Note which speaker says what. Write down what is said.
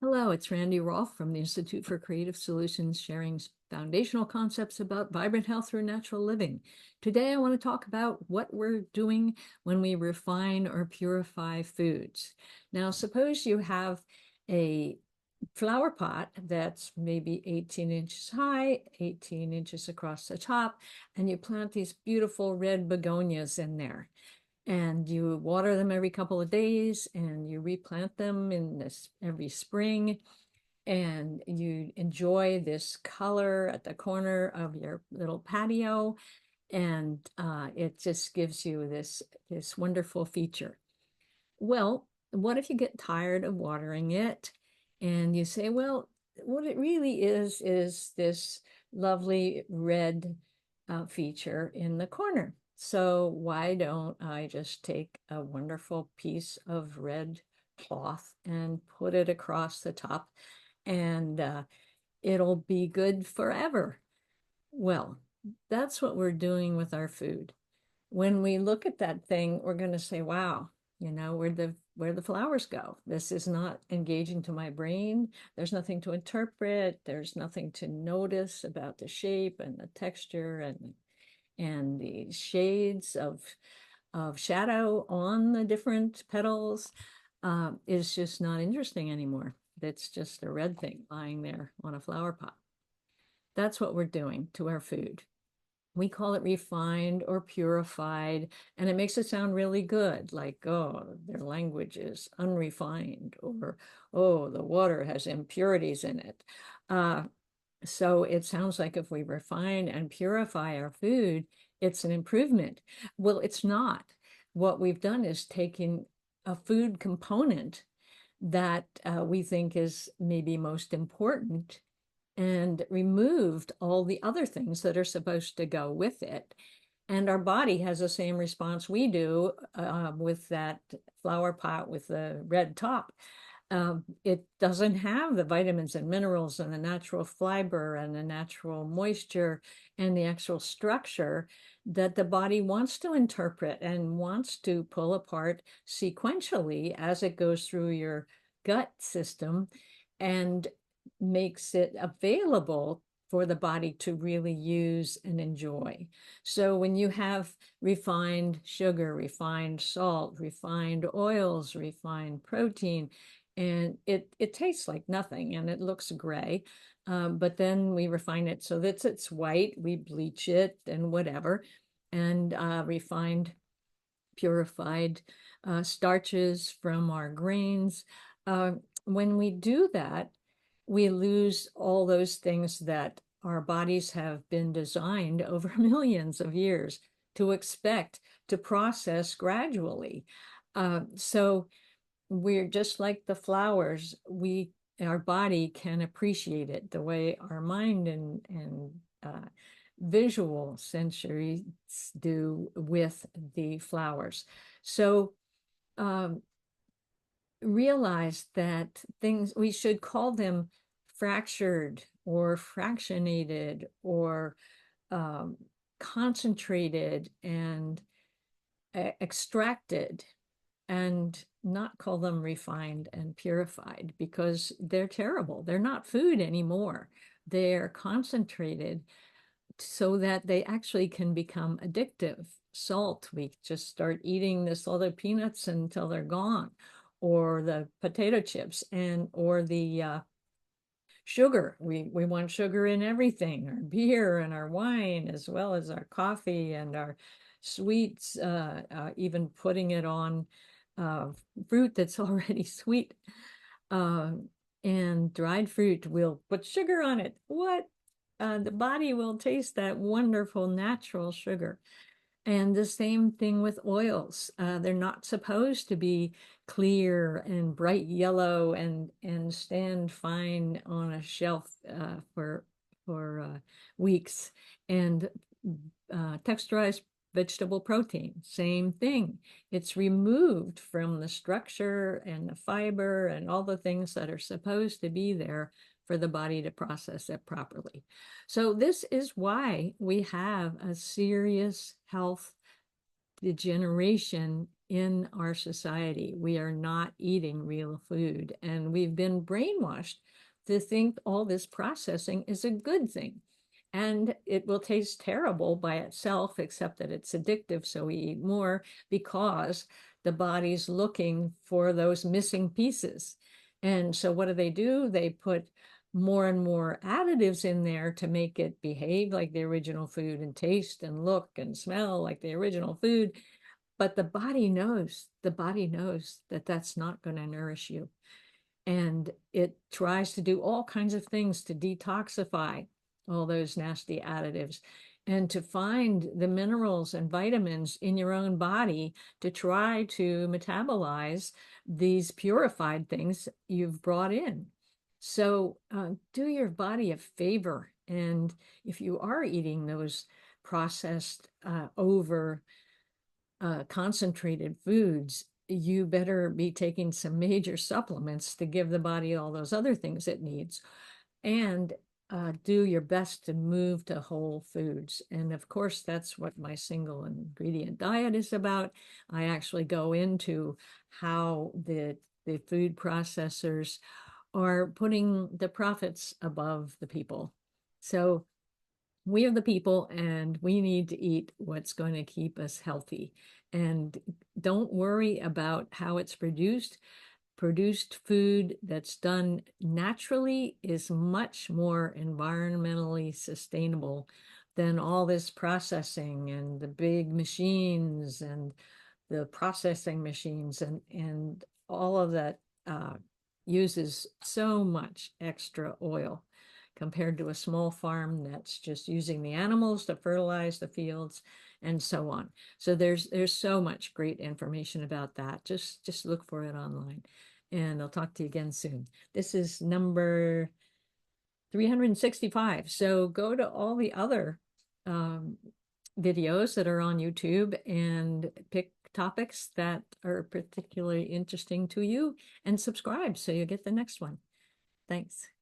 Speaker 1: Hello, it's Randy Rolfe from the Institute for Creative Solutions, sharing foundational concepts about vibrant health through natural living. Today, I want to talk about what we're doing when we refine or purify foods. Now, suppose you have a flower pot that's maybe 18 inches high, 18 inches across the top, and you plant these beautiful red begonias in there, and you water them every couple of days, and you replant them in this every spring, and you enjoy this color at the corner of your little patio, and it just gives you this wonderful feature. Well, what if you get tired of watering it and you say, well, what it really is this lovely red feature in the corner. So why don't I just take a wonderful piece of red cloth and put it across the top, and it'll be good forever? Well, that's what we're doing with our food. When we look at that thing, we're going to say, wow, where the flowers go. This is not engaging to my brain. There's nothing to interpret. There's nothing to notice about the shape and the texture and the shades of shadow on the different petals. Is just not interesting anymore. It's just a red thing lying there on a flower pot. That's what we're doing to our food. We call it refined or purified, and it makes it sound really good, like, oh, their language is unrefined, or, oh, the water has impurities in it. So it sounds like if we refine and purify our food, it's an improvement. Well, it's not. What we've done is taken a food component that we think is maybe most important and removed all the other things that are supposed to go with it. And our body has the same response we do with that flower pot with the red top. It doesn't have the vitamins and minerals and the natural fiber and the natural moisture and the actual structure that the body wants to interpret and wants to pull apart sequentially as it goes through your gut system, and makes it available for the body to really use and enjoy. So when you have refined sugar, refined salt, refined oils, refined protein, and it tastes like nothing and it looks gray, but then we refine it so that it's white, we bleach it and whatever, and refined, purified starches from our grains. When we do that, we lose all those things that our bodies have been designed over millions of years to expect to process gradually. So we're just like the flowers. Our body can appreciate it the way our mind and visual sensories do with the flowers. So um, realize that things, we should call them fractured or fractionated or um, concentrated and extracted, and not call them refined and purified, because they're terrible. They're not food anymore. They're concentrated so that they actually can become addictive. Salt, we just start eating this all the peanuts until they're gone, or the potato chips, and or the sugar. We want sugar in everything, our beer and our wine, as well as our coffee and our sweets, even putting it on uh, fruit that's already sweet. Uh, and dried fruit, we'll put sugar on it. What? The body will taste that wonderful natural sugar. And the same thing with oils. They're not supposed to be clear and bright yellow and stand fine on a shelf for weeks. And texturized vegetable protein, same thing. It's removed from the structure and the fiber and all the things that are supposed to be there for the body to process it properly. So this is why we have a serious health degeneration in our society. We are not eating real food, and we've been brainwashed to think all this processing is a good thing. And it will taste terrible by itself, except that it's addictive, so we eat more because the body's looking for those missing pieces. And so what do? They put more and more additives in there to make it behave like the original food and taste and look and smell like the original food. But the body knows that that's not going to nourish you. And it tries to do all kinds of things to detoxify all those nasty additives and to find the minerals and vitamins in your own body to try to metabolize these purified things you've brought in. So do your body a favor. And if you are eating those processed over concentrated foods, you better be taking some major supplements to give the body all those other things it needs. And do your best to move to whole foods. And of course, that's what my single ingredient diet is about. I actually go into how the food processors are putting the profits above the people. So we are the people, and we need to eat what's going to keep us healthy. And don't worry about how it's produced. Produced food that's done naturally is much more environmentally sustainable than all this processing and the big machines and the processing machines and all of that uses so much extra oil compared to a small farm that's just using the animals to fertilize the fields and so on. So there's so much great information about that. Just look for it online. And I'll talk to you again soon. This is number 365. So go to all the other videos that are on YouTube and pick topics that are particularly interesting to you and subscribe so you get the next one. Thanks.